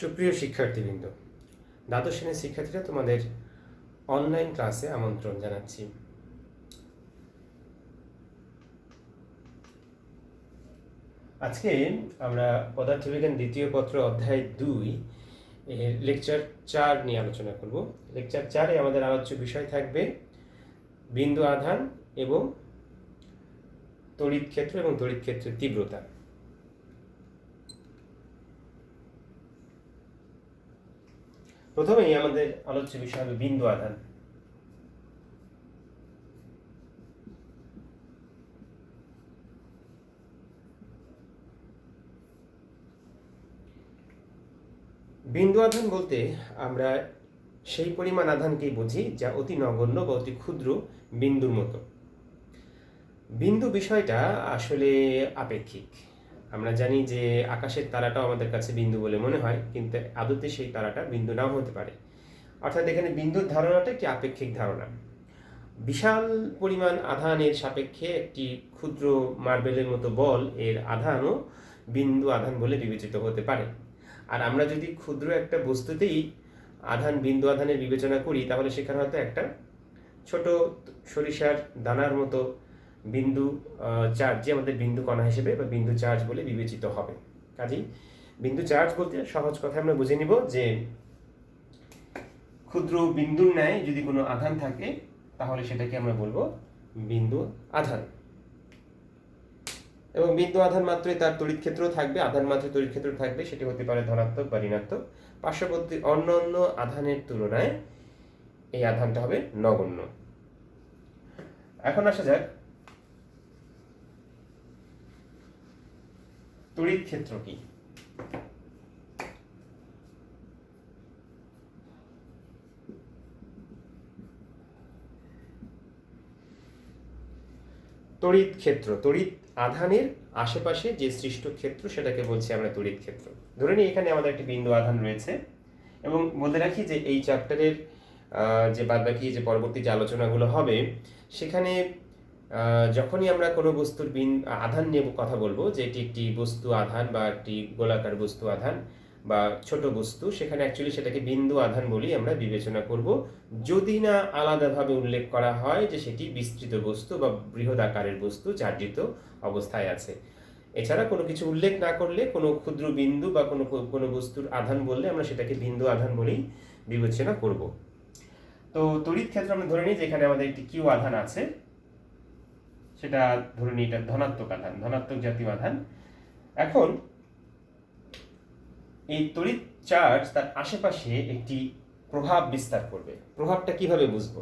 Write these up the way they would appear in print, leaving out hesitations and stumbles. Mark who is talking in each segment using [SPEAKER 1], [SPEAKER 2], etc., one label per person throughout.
[SPEAKER 1] সুপ্রিয় শিক্ষার্থীবৃন্দ, দ্বাদশ শ্রেণীর শিক্ষার্থীরা তোমাদের অনলাইন ক্লাসে আমন্ত্রণ জানাচ্ছি। আজকে আমরা পদার্থবিজ্ঞান দ্বিতীয় পত্র অধ্যায় 2 এর লেকচার 4 নিয়ে আলোচনা করব। লেকচার 4-এ আমাদের আলোচ্য বিষয় থাকবে বিন্দু আধান এবং তড়িৎ ক্ষেত্র এবং তড়িৎ ক্ষেত্রের তীব্রতা। প্রথমেই আমাদের আলোচ্য বিষয় হবে বিন্দু আধান। বিন্দু আধান বলতে আমরা সেই পরিমাণ আধানকেই বুঝি যা অতি নগণ্য বা অতি ক্ষুদ্র বিন্দুর মতো। বিন্দু বিষয়টা আসলে আপেক্ষিক। আমরা জানি যে আকাশের তারাটাও আমাদের কাছে বিন্দু বলে মনে হয়, কিন্তু আদতে সেই তারাটা বিন্দু নাও হতে পারে। অর্থাৎ এখানে বিন্দুর ধারণাটা একটি আপেক্ষিক ধারণা। বিশাল পরিমাণ আধানের সাপেক্ষে একটি ক্ষুদ্র মার্বেলের মতো বল এর আধানও বিন্দু আধান বলে বিবেচিত হতে পারে। আর আমরা যদি ক্ষুদ্র একটা বস্তুতেই আধান বিন্দু আধানের বিবেচনা করি, তাহলে সেখানে হয়তো একটা ছোট সরিষার দানার মতো বিন্দু চার্জ আমাদের বিন্দু কণা হিসেবে বা বিন্দু চার্জ বলে বিবেচিত হবে। কাজেই বিন্দু চার্জ বলতে সহজ কথায় আমরা বুঝে নিব যে ক্ষুদ্র বিন্দুর ন্যায় যদি কোনো আধান থাকে তাহলে সেটাকে আমরা বলবো বিন্দু আধান। এবং বিন্দু আধান মাত্রই তার তড়িৎ ক্ষেত্র থাকবে, আধান মাত্রই তড়িৎ ক্ষেত্র থাকবে, সেটি হতে পারে ধনাত্মক বা ঋণাত্মক। পার্শ্ববর্তী অন্যান্য আধানের তুলনায় এই আধানটা হবে নগণ্য। এখন আসা যাক তড়িৎ ক্ষেত্র কি। তড়িৎ ক্ষেত্র, তড়িৎ আধানের আশেপাশে যে সৃষ্ট ক্ষেত্র সেটাকে বলছি আমরা তড়িৎ ক্ষেত্র। ধরে নিই এখানে আমাদের একটি বিন্দু আধান রয়েছে, এবং বলে রাখি যে এই চ্যাপ্টারের যে বাদবাকি যে পরবর্তী যে আলোচনাগুলো হবে সেখানে যখনই আমরা কোনো বস্তুর আধান নিয়ে কথা বলবো, যে এটি একটি বস্তু আধান বা একটি গোলাকার বস্তু আধান বা ছোট বস্তু, সেখানে অ্যাকচুয়ালি সেটাকে বিন্দু আধান বলেই আমরা বিবেচনা করব, যদি না আলাদাভাবে উল্লেখ করা হয় যে সেটি বিস্তৃত বস্তু বা বৃহৎ আকারের বস্তু চার্জিত অবস্থায় আছে। এছাড়া কোনো কিছু উল্লেখ না করলে, কোনো ক্ষুদ্র বিন্দু বা কোনো বস্তুর আধান বললে আমরা সেটাকে বিন্দু আধান বলেই বিবেচনা করব। তো তড়িৎ ক্ষেত্র আমরা ধরে নিই যে এখানে আমাদের একটি কিউ আধান আছে, সেটা ধরে নিই এটা ধনাত্মক আধান, ধনাত্মক জাতীয় আধান। এখন এই তড়িৎ চার্জ তার আশেপাশে একটি প্রভাব বিস্তার করবে। প্রভাবটা কিভাবে বুঝবো?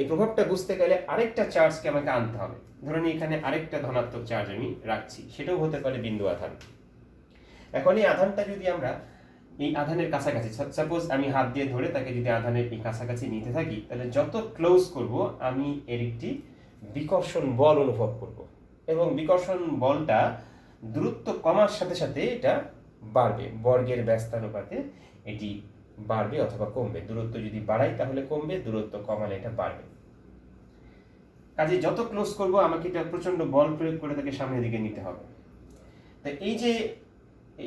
[SPEAKER 1] এই প্রভাবটা বুঝতে গেলে আরেকটা চার্জকে আমাকে আনতে হবে। ধরে নিই এখানে আরেকটা ধনাত্মক চার্জ আমি রাখছি, সেটাও হতে পারে বিন্দু আধান। এখন এই আধানটা যদি আমরা এই আধানের কাছাকাছি, সাপোজ আমি হাত দিয়ে ধরে তাকে যদি আধানের এই কাছাকাছি নিতে থাকি, তাহলে যত ক্লোজ করব আমি এর একটি বিকর্ষণ বল অনুভব করব, এবং বিকর্ষণ বলটা দূরত্ব কমার সাথে সাথে এটা বাড়বে। বর্গের ব্যস্তানুপাতে এটি বাড়বে অথবা কমবে। দূরত্ব যদি বাড়াই তাহলে কমবে, দূরত্ব কমালে এটা বাড়বে। কাজে যত ক্লোজ করব আমাকে এটা প্রচন্ড বল প্রয়োগ করে তাকে সামনের দিকে নিতে হবে। তো এই যে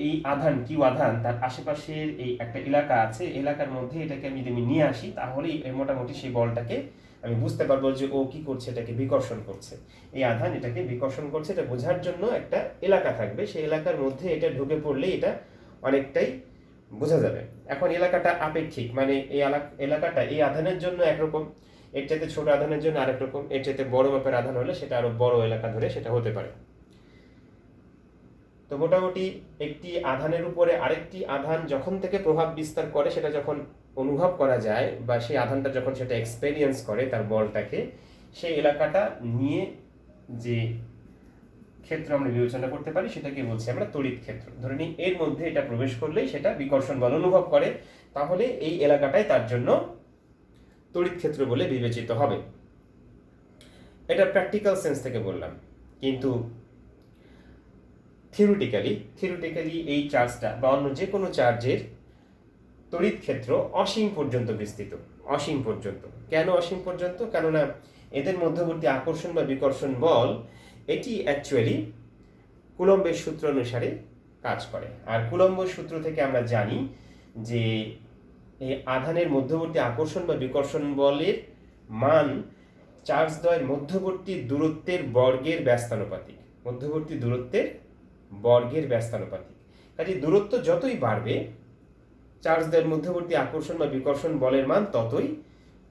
[SPEAKER 1] এই আধান, কিউ আধান, তার আশেপাশের এই একটা এলাকা আছে, এলাকার মধ্যে এটাকে আমি যদি নিয়ে আসি, তাহলেই মোটামুটি সেই বলটাকে আমি বুঝতে পারবো যে ও কি করছে, এটাকে বিকর্ষণ করছে। এই আধান এটাকে বিকর্ষণ করছে, এটা বোঝার জন্য একটা এলাকা থাকবে, সেই এলাকার মধ্যে এটা ঢুকে পড়লে এটা অনেকটাই বোঝা যাবে। এখন এলাকাটা আপেক্ষিক, মানে এই এলাকাটা এই আধানের জন্য একরকম, এর চাইতে ছোট আধানের জন্য আরেক রকম, এর চাইতে বড় মাপের আধান হলে সেটা আরো বড় এলাকা ধরে সেটা হতে পারে। তো মোটামুটি একটি আধানের উপরে আরেকটি আধান যখন থেকে প্রভাব বিস্তার করে, সেটা যখন অনুভব করা যায় বা সেই আধানটা যখন সেটা এক্সপেরিয়েন্স করে তার বলটাকে, সেই এলাকাটা নিয়ে যে ক্ষেত্র আমরা বিবেচনা করতে পারি সেটাকে বলছি আমরা তড়িৎ ক্ষেত্র। ধরে নিই এর মধ্যে এটা প্রবেশ করলেই সেটা বিকর্ষণ বল অনুভব করে, তাহলে এই এলাকাটাই তার জন্য তড়িৎ ক্ষেত্র বলে বিবেচিত হবে। এটা প্র্যাকটিক্যাল সেন্স থেকে বললাম, কিন্তু থিওরিটিক্যালি এই চার্জটা বা অন্য যে কোনো চার্জের তড়িৎ ক্ষেত্র অসীম পর্যন্ত বিস্তৃত। অসীম পর্যন্ত কেন অসীম পর্যন্ত? কেননা এদের মধ্যবর্তী আকর্ষণ বা বিকর্ষণ বল এটি অ্যাকচুয়ালি কুলম্বের সূত্র অনুসারে কাজ করে। আর কুলম্বের সূত্র থেকে আমরা জানি যে এই আধানের মধ্যবর্তী আকর্ষণ বা বিকর্ষণ বলের মান চার্জ দ্বয়ের মধ্যবর্তী দূরত্বের বর্গের ব্যস্তানুপাতিক। মধ্যবর্তী দূরত্বের বর্গের ব্যস্তানুপাতিক। কাজে দূরত্ব যতই বাড়বে চার্জ দ্বয়ের মধ্যবর্তী আকর্ষণ বা বিকর্ষণ বলের মান ততই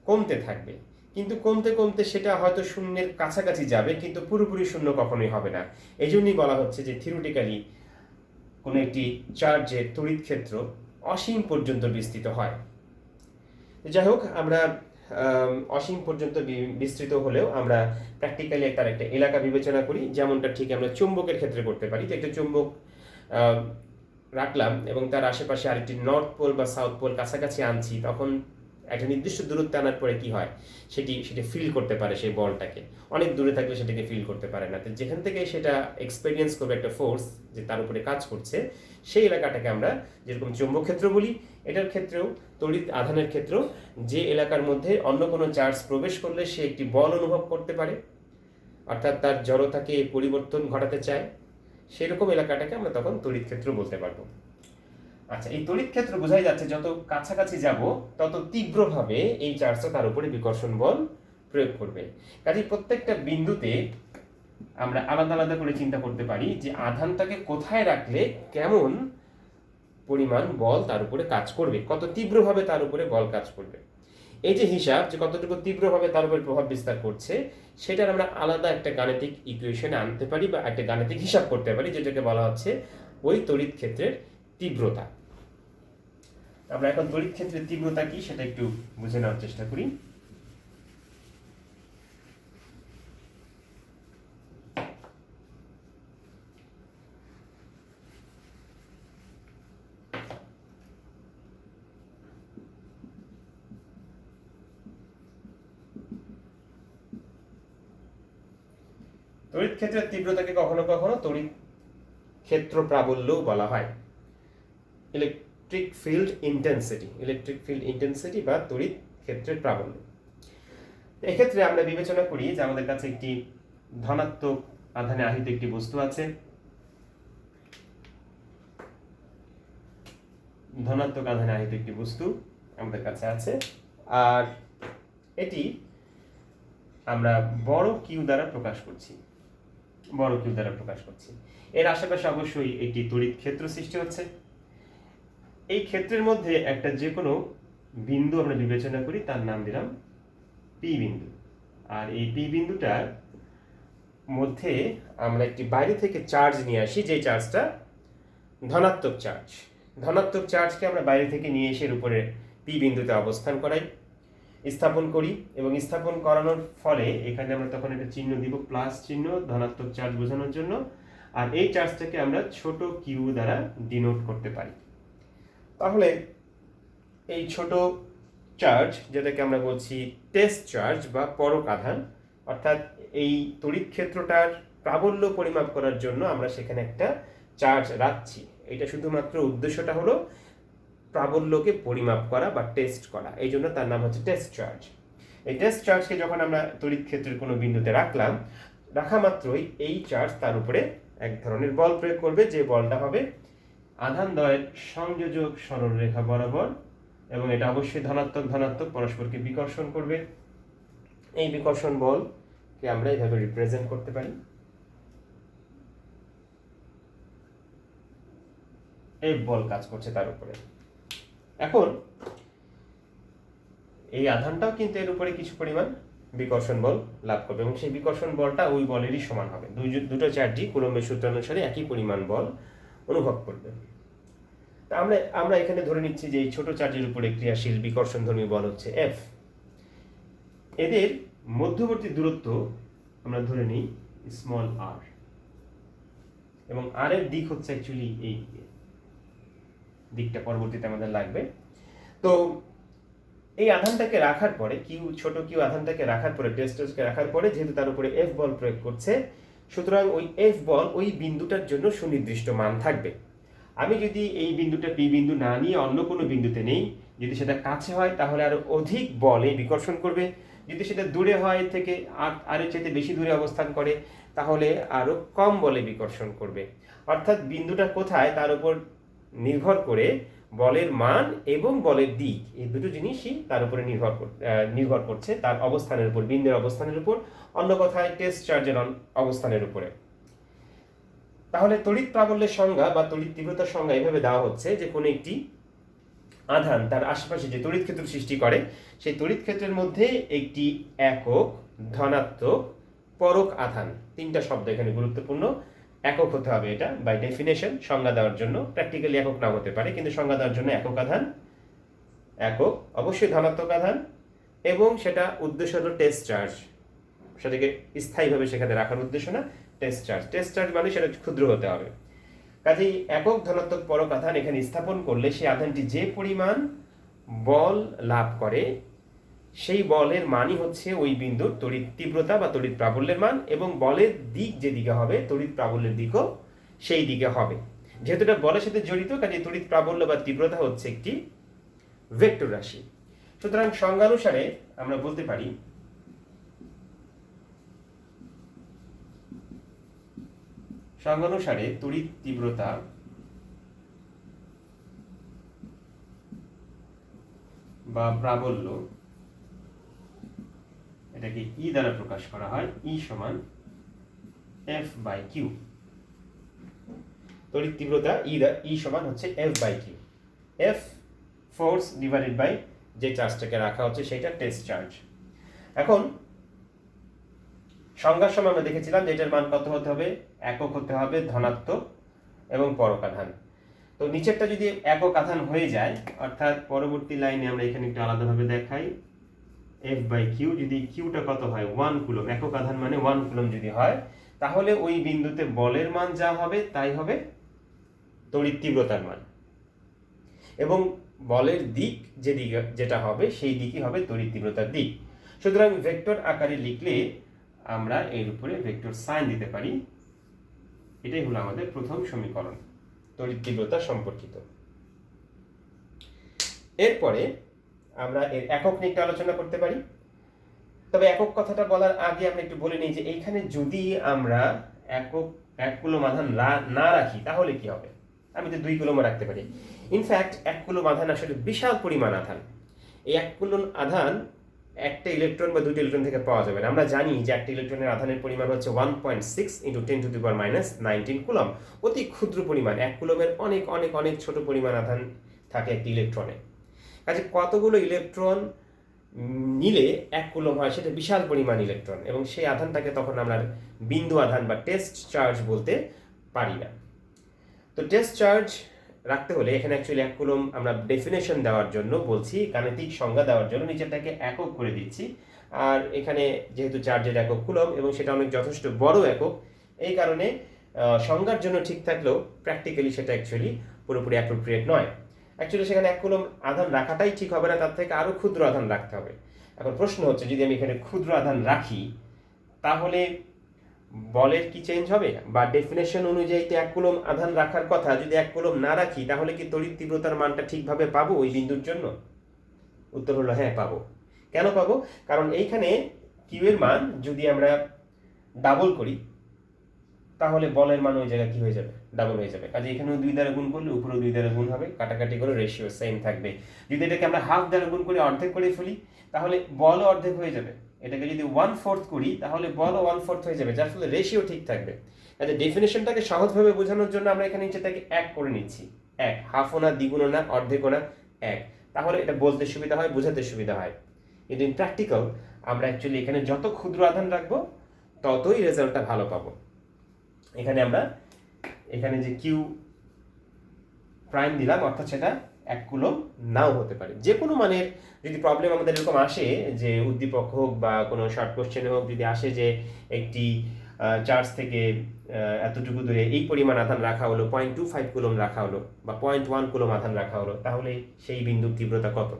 [SPEAKER 1] কমতে থাকবে। কিন্তু কমতে কমতে সেটা হয়তো শূন্যের কাছাকাছি যাবে, কিন্তু পুরোপুরি শূন্য কখনোই হবে না। এই জন্যই বলা হচ্ছে যে থিওরিটিক্যালি কোনো একটি চার্জের তড়িৎ ক্ষেত্র অসীম পর্যন্ত বিস্তৃত হয়। যাই হোক, আমরা অসীম পর্যন্ত বিস্তৃত হলেও আমরা প্র্যাকটিক্যালি তার একটা এলাকা বিবেচনা করি, যেমনটা ঠিক আমরা চুম্বকের ক্ষেত্রে করতে পারি। তো একটা চুম্বক রাখলাম এবং তার আশেপাশে আরেকটি নর্থ পোল বা সাউথ পোল কাছাকাছি আনছি, তখন একটা নির্দিষ্ট দূরত্বে আনার পরে কি হয়, সেটি ফিল করতে পারে সেই বলটাকে। অনেক দূরে থাকলে সেটাকে ফিল করতে পারে না। তো যেখান থেকে সেটা এক্সপেরিয়েন্স করবে একটা ফোর্স যে তার উপরে কাজ করছে, সেই এলাকাটাকে আমরা যেরকম চৌম্বক ক্ষেত্র বলি, এটার ক্ষেত্রেও তড়িৎ আধানের ক্ষেত্রেও যে এলাকার মধ্যে অন্য কোনো চার্জ প্রবেশ করলে সে একটি বল অনুভব করতে পারে, অর্থাৎ তার জড়তাকে পরিবর্তন ঘটাতে চায়, সেরকম এলাকাটাকে আমরা তখন তড়িৎ ক্ষেত্র বলতে পারবো। আচ্ছা, এই তড়িৎ ক্ষেত্র বোঝাই যাচ্ছে যত কাছাকাছি যাব তত তীব্রভাবে এই চার্জটা তার উপরে বিকর্ষণ বল প্রয়োগ করবে। কাজে প্রত্যেকটা বিন্দুতে আমরা আলাদা আলাদা করে চিন্তা করতে পারি যে আধানটাকে কোথায় রাখলে কেমন পরিমাণ বল তার উপরে কাজ করবে, কত তীব্রভাবে তার উপরে বল কাজ করবে। এই যে হিসাব, যে কতটুকু তীব্রভাবে তার উপরে প্রভাব বিস্তার করছে, সেটার আমরা আলাদা একটা গাণিতিক ইকুয়েশনে আনতে পারি বা একটা গাণিতিক হিসাব করতে পারি, যেটাকে বলা হচ্ছে ওই তড়িৎ ক্ষেত্রের তীব্রতা। আমরা এখন তড়িৎ ক্ষেত্রের তীব্রতা কি সেটা একটু বুঝে নেওয়ার চেষ্টা করি। তড়িৎ ক্ষেত্রের তীব্রতাকে কখনো কখনো তড়িৎ ক্ষেত্র প্রাবল্যও বলা হয়, ইলেকট্রিক ফিল্ড ইন্টেন্সিটি বা তড়িৎ ক্ষেত্রের প্রাবল্য। এক্ষেত্রে আমরা বিবেচনা করি যে আমাদের কাছে একটি ধনাত্মক আধানে আহিত একটি বস্তু আছে, ধনাত্মক আধানে আহিত একটি বস্তু আমাদের কাছে আছে, আর এটি আমরা বড় কিউ দ্বারা প্রকাশ করছি। এর আশেপাশে অবশ্যই একটি তড়িৎ ক্ষেত্র সৃষ্টি হচ্ছে। এই ক্ষেত্রের মধ্যে একটা যে কোনো বিন্দু আমরা বিবেচনা করি, তার নাম দিলাম পি বিন্দু। আর এই পি বিন্দুটার মধ্যে আমরা একটি বাইরে থেকে চার্জ নিয়ে আসি, যে চার্জটা ধনাত্মক চার্জকে আমরা বাইরে থেকে নিয়ে এসে এর উপরে পি বিন্দুতে অবস্থান করাই, স্থাপন করি, এবং স্থাপন করানোর ফলে এখানে আমরা তখন একটা চিহ্ন দিব, প্লাস চিহ্ন, ধনাত্মক চার্জ বোঝানোর জন্য। আর এই চার্জটাকে আমরা ছোট কিউ দ্বারা ডিনোট করতে পারি। তাহলে এই ছোট চার্জ, যেটাকে আমরা বলছি টেস্ট চার্জ বা পরক আধান, অর্থাৎ এই তড়িৎ ক্ষেত্রটার প্রাবল্য পরিমাপ করার জন্য আমরা সেখানে একটা চার্জ রাখছি। এটা শুধুমাত্র উদ্দেশ্যটা হলো প্রাবল্যকে পরিমাপ করা বা টেস্ট করা, এই জন্য তার নাম হচ্ছে টেস্ট চার্জ। এই টেস্ট চার্জকে যখন আমরা তড়িৎ ক্ষেত্রের কোনো বিন্দুতে রাখা মাত্রই এই চার্জ তার উপরে এক ধরনের বল প্রয়োগ করবে, যে বলটা হবে আধান দ্বয়ের সংযোজক সরলরেখা বরাবর, এবং এটা অবশ্যই ধনাত্মক পরস্পরকে বিকর্ষণ করবে। এই বিকর্ষণ বলকে আমরা এইভাবে রিপ্রেজেন্ট করতে পারি, এই বল কাজ করছে তার উপরে। এখন এই আধানটাও কিন্তু এর উপরে কিছু পরিমাণ বিকর্ষণ বল লাভ করবে, এবং সেই বিকর্ষণ বলটা ওই বলেরই সমান হবে। দুটো চার্জই কুলম্বের সূত্র অনুসারে একই পরিমাণ বল অনুভব করবে। তা আমরা এখানে ধরে নিচ্ছি যে এই ছোট চার্জের উপরে ক্রিয়াশীল বিকর্ষণধর্মী বল হচ্ছে এফ। এদের মধ্যবর্তী দূরত্ব আমরা ধরে নিই স্মল আর, এবং আর এর দিক হচ্ছে অ্যাকচুয়ালি এই দিকটা পরবর্তীতে আমাদের লাগবে। তো এই আধানটাকে রাখার পরে ছোট কিউ আধানটাকে রাখার পরে, টেস্টকে রাখার পরে, যেহেতু তার উপরে এফ বল প্রয়োগ করছে, সুতরাং ওই এফ বল ওই বিন্দুটার জন্য সুনির্দিষ্ট মান থাকবে। আমি যদি এই বিন্দুটা পি বিন্দু না নিয়ে অন্য কোনো বিন্দুতে নেই, যদি সেটা কাছে হয় তাহলে আরো অধিক বলে বিকর্ষণ করবে, যদি সেটা দূরে হয় থেকে আরের চাইতে বেশি দূরে অবস্থান করে তাহলে আরো কম বলে বিকর্ষণ করবে। অর্থাৎ বিন্দুটা কোথায় তার উপর নির্ভর করে বলের মান এবং বলের দিক এই দুটো জিনিসই তার উপরে নির্ভর করছে, তার অবস্থানের উপর, বিন্দুর অবস্থানের উপর, অন্য কথায় টেস্ট চার্জের অবস্থানের উপরে। তাহলে তড়িৎ প্রাবল্যের সংজ্ঞা বা তড়িৎ তীব্রতার সংজ্ঞা এভাবে দেওয়া হচ্ছে যে কোনো একটি আধান তার আশেপাশে যে তড়িৎ ক্ষেত্র সৃষ্টি করে, সেই তড়িৎ ক্ষেত্রের মধ্যে একটি একক, ধনাত্মক, পরক আধান, তিনটা শব্দ এখানে গুরুত্বপূর্ণ। একক হতে হবে, এটা বাই ডেফিনেশন সংজ্ঞা দেওয়ার জন্য, প্র্যাকটিক্যালি একক নাও হতে পারে, কিন্তু সংজ্ঞা দেওয়ার জন্য একক আধান, একক অবশ্যই ধনাত্মক আধান, এবং সেটা উদ্দেশ্য হলো টেস্ট চার্জ, সেটাকে স্থায়ীভাবে সেখানে রাখার উদ্দেশ্য না, টেস্ট চার্জ। টেস্ট চার্জ মানে সেটা ক্ষুদ্র হতে হবে। কাজেই একক ধনাত্মক পরক আধান এখানে স্থাপন করলে সেই আধানটি যে পরিমাণ বল লাভ করে সেই বলের মানই হচ্ছে ওই বিন্দুর তড়িৎ তীব্রতা বা তড়িৎ প্রাবল্যের মান, এবং বলের দিক যেদিকে হবে তড়িৎ প্রাবল্যের দিকও সেই দিকে হবে। যেহেতু এটা বলের সাথে জড়িত, কাজে তড়িৎ প্রাবল্য বা তীব্রতা হচ্ছে একটি ভেক্টর রাশি। সুতরাং সংজ্ঞানুসারে আমরা বলতে পারি সংজ্ঞানুসারে তড়িৎ তীব্রতা বা প্রাবল্য এটাকে ই দ্বারা প্রকাশ করা হয়, ই সমান এফ বাই কিউ। তড়িৎ তীব্রতা ই সমান হচ্ছে F by q. F force divided by যে চার্জটাকে রাখা হচ্ছে সেটা টেস্ট চার্জ। এখন সংজ্ঞার সময় আমরা দেখেছিলাম যে এটার মান কত হতে হবে, একক হতে হবে, ধনাত্মক এবং পরক আধান। তো নিচেরটা যদি একক আধান হয়ে যায়, অর্থাৎ পরবর্তী লাইনে আমরা এখানে একটু আলাদাভাবে দেখাই, এফ বাই কিউ, যদি কিউটা কত হয় 1 কুলম, একক আধান মানে 1 কুলম যদি হয়, তাহলে ওই বিন্দুতে বলের মান যা হবে তাই হবে তড়িৎ তীব্রতার মান, এবং বলের দিক যেটা হবে সেই দিকই হবে তড়িৎ তীব্রতার দিক। সুতরাং ভেক্টর আকারে লিখলে আমরা এর উপরে ভেক্টর সাইন দিতে পারি। এটাই হলো আমাদের প্রথম সমীকরণ তড়িৎ তীব্রতা সম্পর্কিত। এরপরে আমরা এর একক নিয়ে একটু আলোচনা করতে পারি। তবে একক কথাটা বলার আগে আমরা একটু বলে নিই যে এইখানে যদি আমরা একক 1 কুলম আধান না রাখি তাহলে কি হবে। আমি তো 2 কুলম রাখতে পারি। ইনফ্যাক্ট 1 কুলম আধান আসলে বিশাল পরিমাণ আধান। এই 1 কুলম আধান একটা ইলেকট্রন বা 2টি ইলেকট্রন থেকে পাওয়া যাবে না। আমরা জানি যে একটা ইলেকট্রনের আধানের পরিমাণ হচ্ছে 1.6 × 10⁻⁻19 কুলম। অতি ক্ষুদ্র পরিমাণ, 1 কুলমের অনেক অনেক অনেক ছোট পরিমাণ আধান থাকে একটি ইলেকট্রনে। কাজে কতগুলো ইলেকট্রন নিলে 1 কুলম হয়, সেটা বিশাল পরিমাণ ইলেকট্রন, এবং সেই আধানটাকে তখন আমরা বিন্দু আধান বা টেস্ট চার্জ বলতে পারি না। তো টেস্ট চার্জ রাখতে হলে এখানে অ্যাকচুয়ালি 1 কুলম আমরা ডেফিনেশন দেওয়ার জন্য বলছি, গাণিতিক সংজ্ঞা দেওয়ার জন্য নিচেরটাকে একক করে দিচ্ছি। আর এখানে যেহেতু চার্জের একক কুলম এবং সেটা অনেক যথেষ্ট বড় একক, এই কারণে সংজ্ঞার জন্য ঠিক থাকলেও প্র্যাকটিক্যালি সেটা অ্যাকচুয়ালি পুরোপুরি অ্যাপ্রোপ্রিয়েট নয়। অ্যাকচুয়ালি সেখানে 1 কুলম আধান রাখাটাই ঠিক হবে না, তার থেকে আরও ক্ষুদ্র আধান রাখতে হবে। এখন প্রশ্ন হচ্ছে, যদি আমি এখানে ক্ষুদ্র আধান রাখি তাহলে বলের কি চেঞ্জ হবে, বা ডেফিনেশন অনুযায়ী তো 1 কুলম আধান রাখার কথা, যদি 1 কুলম না রাখি তাহলে কি তড়িৎ তীব্রতার মানটা ঠিকভাবে পাবো ওই বিন্দুর জন্য? উত্তর হলো হ্যাঁ, পাবো। কেন পাবো? কারণ এইখানে কিউ এর মান যদি আমরা ডাবল করি তাহলে বলের মান ওই জায়গায় কি হয়ে যাবে, ডাবল হয়ে যাবে। কাজে এখানেও 2 দ্বারা গুণ করলে উপরেও 2 দ্বারা গুণ হবে, কাটাকাটি করে রেশিও সেম থাকবে। যদি এটাকে আমরা হাফ দ্বারা গুণ করে অর্ধেক করে ফেলি তাহলে বলও অর্ধেক হয়ে যাবে। এটাকে যদি 1/4 করি তাহলে বলও 1/4 হয়ে যাবে, যার ফলে রেশিও ঠিক থাকবে। কাজে ডেফিনেশনটাকে সহজভাবে বোঝানোর জন্য আমরা এখানে নিচেটাকে 1 করে নিচ্ছি। 1, হাফও না, দ্বিগুণও না, অর্ধেকও না, 1। তাহলে এটা বলতে সুবিধা হয়, বোঝাতে সুবিধা হয়। কিন্তু ইন প্র্যাকটিক্যাল আমরা অ্যাকচুয়ালি এখানে যত ক্ষুদ্র আধান রাখবো ততই রেজাল্টটা ভালো পাবো। এখানে যে কিউ প্রাইম দিলাম, অর্থাৎ সেটা 1 কুলম নাও হতে পারে। যে কোনো মানের যদি প্রবলেম আমাদের এরকম আসে, যে উদ্দীপক হোক বা কোনো শর্ট কোশ্চেনে হোক, যদি আসে যে একটি চার্জ থেকে এতটুকু দূরে এই পরিমাণ আধান রাখা হলো, 0.25 কুলম রাখা হলো বা 0.1 কুলম আধান রাখা হলো, তাহলে সেই বিন্দুর তীব্রতা কত,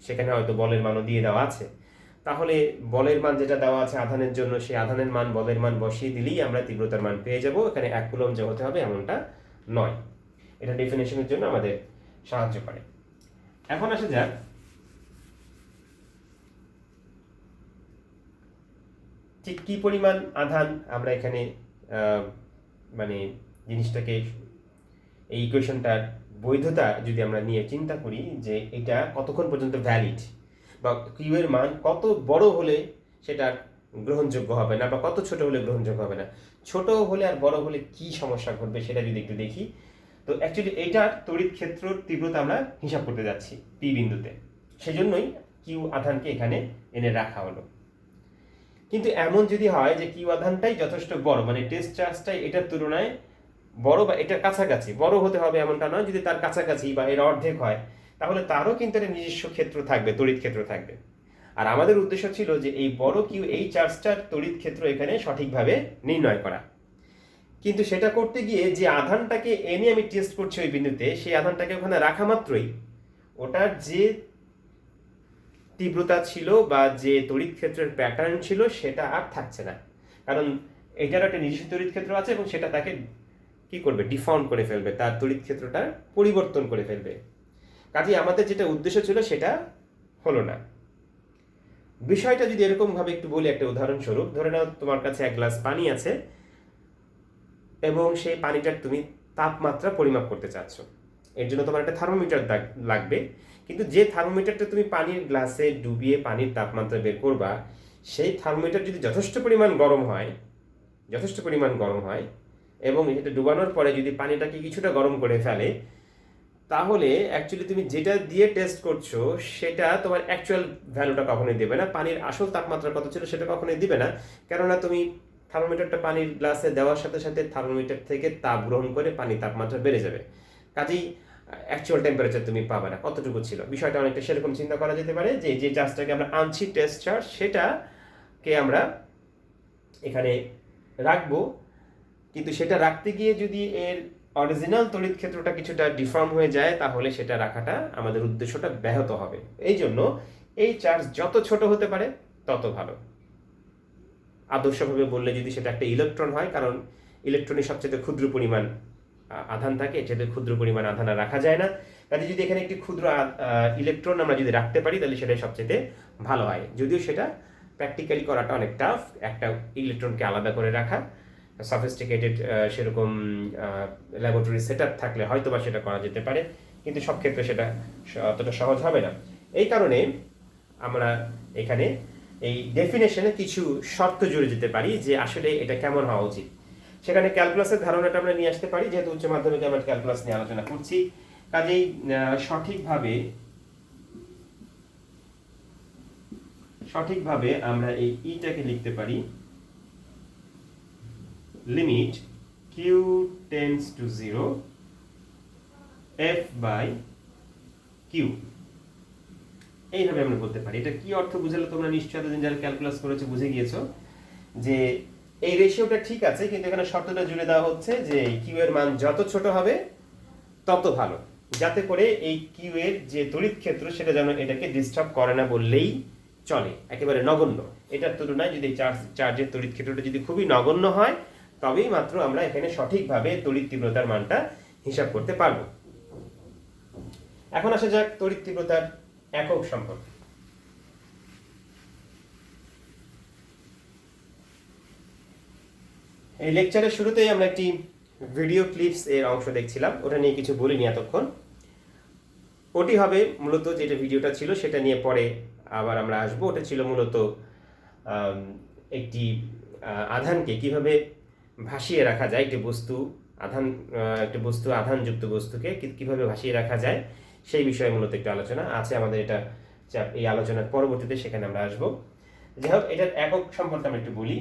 [SPEAKER 1] সেখানে হয়তো বলের মানও দিয়ে দেওয়া আছে। তাহলে বলের মান যেটা দেওয়া আছে আধানের জন্য, সেই আধানের মান বলের মান বসিয়ে দিলেই আমরা তীব্রতার মান পেয়ে যাব। এখানে 1 কুলম যে হতে হবে এমনটা নয়। এটা ডেফিনেশনের জন্য আমাদের সাহায্য করে। এখন আসা যাক ঠিক কি পরিমাণ আধান আমরা এখানে মানে জিনিসটাকে এই ইকুয়েশনটার বৈধতা যদি আমরা নিয়ে চিন্তা করি যে এটা কতক্ষণ পর্যন্ত ভ্যালিড, বা কিউ এর মান কত বড় হলে সেটা গ্রহণযোগ্য হবে না, বা কত ছোট হলে গ্রহণযোগ্য হবে না, ছোট হলে আর বড় হলে কি সমস্যা ঘটবে সেটা যদি একটু দেখি। তো অ্যাকচুয়ালি এইটার তড়িৎ ক্ষেত্রর তীব্রতা আমরা হিসাব করতে যাচ্ছি পি বিন্দুতে, সেজন্যই কিউ আধানকে এখানে এনে রাখা হলো। কিন্তু এমন যদি হয় যে কিউ আধানটাই যথেষ্ট বড়, মানে টেস্ট চার্জটাই এটার তুলনায় বড় বা এটার কাছাকাছি, বড় হতে হবে এমনটা নয়, যদি তার কাছাকাছি বা এর অর্ধেক হয় তাহলে তারও কিন্তু একটা নিজস্ব ক্ষেত্র থাকবে, তড়িৎ ক্ষেত্র থাকবে। আর আমাদের উদ্দেশ্য ছিল যে এই বড় কিউ এই চার্জটার তড়িৎ ক্ষেত্র এখানে সঠিকভাবে নির্ণয় করা। কিন্তু সেটা করতে গিয়ে যে আধানটাকে এনে আমি টেস্ট করছি ওই বিন্দুতে, সেই আধানটাকে ওখানে রাখা মাত্রই ওটার যে তীব্রতা ছিল বা যে তড়িৎ ক্ষেত্রের প্যাটার্ন ছিল সেটা আর থাকছে না, কারণ এটার একটা নিজস্ব তড়িৎ ক্ষেত্র আছে এবং সেটা তাকে কি করবে, ডিফর্ম করে ফেলবে, তার তড়িৎ ক্ষেত্রটা পরিবর্তন করে ফেলবে। কাজেই আমাদের যেটা উদ্দেশ্য ছিল সেটা হলো না। বিষয়টা যদি এরকম ভাবে একটু বলি, একটা উদাহরণস্বরূপ ধরে নাও তোমার কাছে এক গ্লাস পানি আছে এবং সেই পানিটার তুমি তাপমাত্রা পরিমাপ করতে চাচ্ছ। এর জন্য তোমার একটা থার্মোমিটার লাগবে, কিন্তু যে থার্মোমিটারটা তুমি পানির গ্লাসে ডুবিয়ে পানির তাপমাত্রা বের করবা, সেই থার্মোমিটার যদি যথেষ্ট পরিমাণ গরম হয় এবং এটা ডুবানোর পরে যদি পানিটাকে কিছুটা গরম করে ফেলে, তাহলে অ্যাকচুয়ালি তুমি যেটা দিয়ে টেস্ট করছো সেটা তোমার অ্যাকচুয়াল ভ্যালুটা কখনোই দেবে না, পানির আসল তাপমাত্রা কত ছিল সেটা কখনোই দিবে না, কেননা তুমি থার্মোমিটারটা পানির গ্লাসে দেওয়ার সাথে সাথে থার্মোমিটার থেকে তাপ গ্রহণ করে পানির তাপমাত্রা বেড়ে যাবে, কাজেই অ্যাকচুয়াল টেম্পারেচার তুমি পাবে না কতটুকু ছিল। বিষয়টা অনেকটা সেরকম চিন্তা করা যেতে পারে যে যে চার্জটাকে আমরা আনছি টেস্ট চার্জ, সেটাকে আমরা এখানে রাখবো, কিন্তু সেটা রাখতে গিয়ে যদি এর অরিজিনাল তড়িৎ ক্ষেত্রটা কিছুটা ডিফর্ম হয়ে যায় তাহলে সেটা রাখাটা আমাদের উদ্দেশ্যটা ব্যাহত হবে। এই জন্য এই চার্জ যত ছোট হতে পারে তত ভালো। আদর্শভাবে বললে যদি সেটা একটা ইলেকট্রন হয়, কারণ ইলেকট্রনের সবচেয়ে ক্ষুদ্র পরিমাণ আধান থাকে, এটাতে ক্ষুদ্র পরিমাণ আধান রাখা যায় না, কাজে যদি এখানে একটি ক্ষুদ্র ইলেকট্রন আমরা যদি রাখতে পারি তাহলে সেটাই সবচেয়ে ভালো হয়। যদিও সেটা প্র্যাকটিক্যালি করাটা অনেক টাফ, একটা ইলেকট্রনকে আলাদা করে রাখা, সফিস্টিকেটেড সেরকম ল্যাবরেটরি সেট আপ থাকলে হয়তো বা সেটা করা যেতে পারে, কিন্তু সব ক্ষেত্রে সেটা অতটা সহজ হবে না। এই কারণে আমরা এখানে এই ডেফিনেশনে কিছু শর্ত জুড়ে যেতে পারি যে আসলে এটা কেমন হওয়া উচিত। সেখানে ক্যালকুলাসের ধারণাটা আমরা নিয়ে আসতে পারি, যেহেতু উচ্চ মাধ্যমিকে আমরা ক্যালকুলাস নিয়ে আলোচনা করছি, কাজেই সঠিকভাবে আমরা এই ইটাকে লিখতে পারি limit q tends to 0 F by q, এইভাবে আমরা বলতে পারি। এটা কি অর্থ বুঝালে তোমরা নিশ্চয়ই এতদিন যারা ক্যালকুলাস করেছো বুঝে গিয়েছো যে এই রেশিওটা ঠিক আছে, কিন্তু এখানে শর্তটা জুড়ে দেওয়া হচ্ছে যে কিউ এর মান যত ছোট হবে তত ভালো, যাতে করে এই কিউ এর যে তড়িৎ ক্ষেত্র সেটা যেন এটাকে ডিস্টার্ব করে না বললেই চলে, একেবারে নগণ্য। এটার তুলনায় যদি চার্জের তড়িৎ ক্ষেত্রটা যদি খুবই নগণ্য হয় তবেই মাত্র আমরা এখানে সঠিকভাবে তড়িৎ তীব্রতার মানটা হিসাব করতে পারবো। এখন আসা যাক তড়িৎ তীব্রতার একক সম্পর্কে। এই লেকচারের শুরুতেই আমরা একটি ভিডিও ক্লিপস এর অংশ দেখছিলাম, ওটা নিয়ে কিছু বলিনি এতক্ষণ। ওটি হবে মূলত যেটা ভিডিওটা ছিল সেটা নিয়ে পরে আবার আমরা আসবো। ওটা ছিল মূলত একটি আধানকে কিভাবে ভাসিয়ে রাখা যায়, একটি বস্তু আধানযুক্ত বস্তুকে কিভাবে ভাসিয়ে রাখা যায় সেই বিষয়ে মূলত একটু আলোচনা আছে আমাদের। এটা এই আলোচনার পরবর্তীতে সেখানে আমরা আসবো। যাই হোক, এটার একক সম্পর্কে আমরা একটু বলি।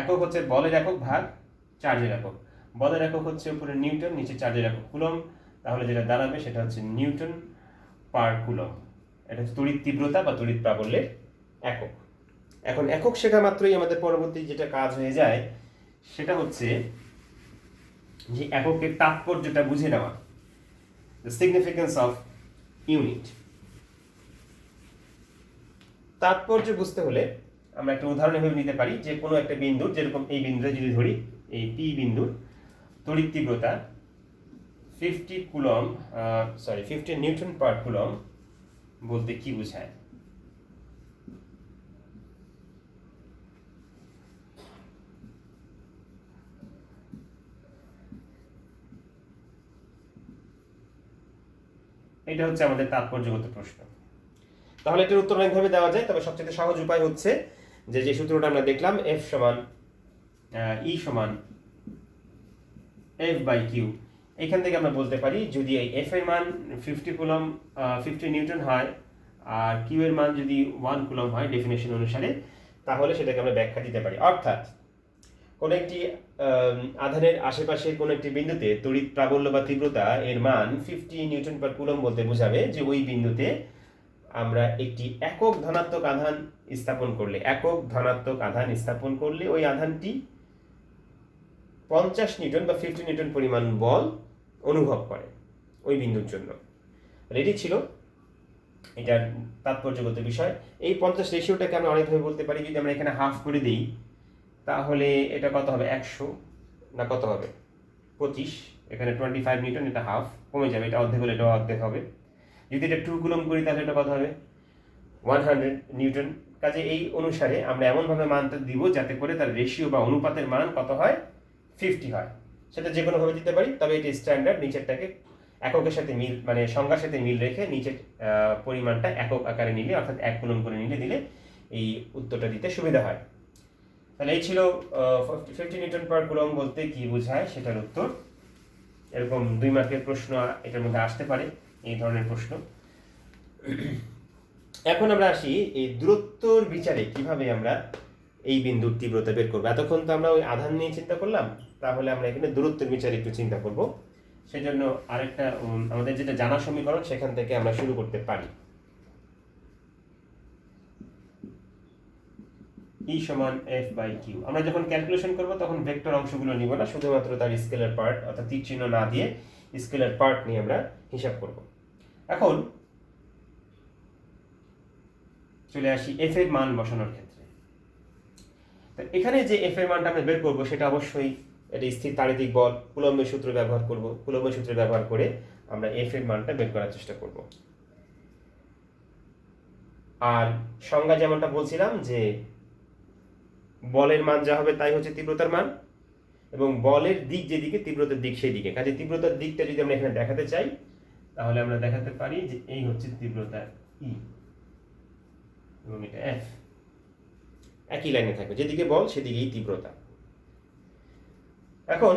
[SPEAKER 1] একক হচ্ছে বলের একক ভাগ চার্জের একক। বলের একক হচ্ছে উপরে নিউটন, নিচে চার্জের একক কুলম, তাহলে যেটা দাঁড়াবে সেটা হচ্ছে নিউটন পার কুলম। এটা হচ্ছে তড়িৎ তীব্রতা বা তড়িৎ প্রাবল্যের একক। এখন একক শেখা মাত্রই আমাদের পরবর্তী যেটা কাজ হয়ে যায় সেটা হচ্ছে যে এককের তাৎপর্যটা বুঝে নেওয়া, দ্য সিগনিফিকেন্স অফ ইউনিট। তাৎপর্য বুঝতে হলে আমরা একটা উদাহরণ ভেবে নিতে পারি যে কোনো একটা বিন্দুর, যেরকম এই বিন্দুটা যদি ধরি, এই পি বিন্দুর তড়িৎ তীব্রতা 50 নিউটন পার কুলম বলতে কি বোঝায়। এটা হচ্ছে আমাদের তাৎপর্যগত প্রশ্ন। তাহলে এটার উত্তর অনেকভাবে দেওয়া যায়, তবে সবচেয়ে সহজ উপায় হচ্ছে যে সূত্রটা আমরা দেখলাম, এফ সমান ই সমান এফ বাই কিউ। এখান থেকে আমরা বলতে পারি যদি এই এফ এর মান 50 কুলম 50 নিউটন হয় আর কিউ এর মান যদি 1 কুলম হয় ডেফিনেশন অনুসারে, তাহলে সেটাকে আমরা ব্যাখ্যা দিতে পারি। অর্থাৎ কোন একটি আধানের আশেপাশের কোন একটি বিন্দুতে তড়িৎ প্রাবল্য বা তীব্রতা এর মান 50 নিউটন পার কুলম বলতে বোঝাবে যে ওই বিন্দুতে আমরা একটি একক ধনাত্মক আধান স্থাপন করলে ওই আধানটি 50 নিউটন বা 50 নিউটন পরিমাণ বল অনুভব করে ওই বিন্দুর জন্য। এটি ছিল এটার তাৎপর্যগত বিষয়। এই 50 রেশিওটাকে আমরা অনেকভাবে বলতে পারি। যদি আমরা এখানে হাফ করে দিই তাহলে এটা কত হবে, 100 না কত হবে, 25। এখানে 25 নিউটন, এটা হাফ কমে যাবে, এটা অর্ধেক হলে এটা অর্ধেক হবে। যদি এটা 2 কুলম করি তাহলে এটা কত হবে, 100 নিউটন। কাজে এই অনুসারে আমরা এমনভাবে মানটা দিব যাতে করে তার রেশিও বা অনুপাতের মান কত হয়, 50 হয়। সেটা যে কোনোভাবে দিতে পারি, তবে এটি স্ট্যান্ডার্ড। নিচেরটাকে এককের সাথে মিল, মানে সংখ্যার সাথে মিল রেখে নিচের পরিমাণটা একক আকারে নিলে, অর্থাৎ 1 কুলম করে দিলে এই উত্তরটা দিতে সুবিধা হয়। তাহলে এই ছিল 50 নিউটন পার কুলম বলতে কি বোঝায় সেটার উত্তর। এরকম 2 মার্কের প্রশ্ন এটার মধ্যে আসতে পারে, এই ধরনের প্রশ্ন। এখন আমরা আসি এই দূরত্বর বিচারে কিভাবে আমরা এই বিন্দুর তীব্রতা বের করবো। এতক্ষণ তো আমরা ওই আধান নিয়ে চিন্তা করলাম, তাহলে আমরা এখানে দূরত্বের বিচারে একটু চিন্তা করব। সেজন্য আরেকটা আমাদের যেটা জানা সমীকরণ সেখান থেকে আমরা শুরু করতে পারি। ই সমান এফ বাই কিউ। আমরা যখন ক্যালকুলেশন করব তখন ভেক্টর অংশগুলো নিব না, শুধুমাত্র তার স্কেলার পার্ট, অর্থাৎ তীর চিহ্ন না দিয়ে স্কেলার পার্ট নিয়ে আমরা হিসাব করব। এখন চলে আসি এফ এর মান বসানোর ক্ষেত্রে। তো এখানে যে এফ এর মানটা আমরা বের করব সেটা অবশ্যই এটা স্থির তাড়িতিক বল, কুলম্বের সূত্র ব্যবহার করব। কুলম্বের সূত্র ব্যবহার করে আমরা এফ এর মানটা বের করার চেষ্টা করব। আর সংজ্ঞা যেমনটা বলছিলাম যে বলের মান যা হবে তাই হচ্ছে তীব্রতার মান, এবং বলের দিক যেদিকে তীব্রতার দিক সেই দিকে। কাজে তীব্রতার দিকটা যদি আমরা এখানে দেখাতে চাই তাহলে আমরা দেখাতে পারি যে এই হচ্ছে তীব্রতা ই এবং এটা এফ, একই লাইনে থাকবে, যেদিকে বল সেদিকেই তীব্রতা। এখন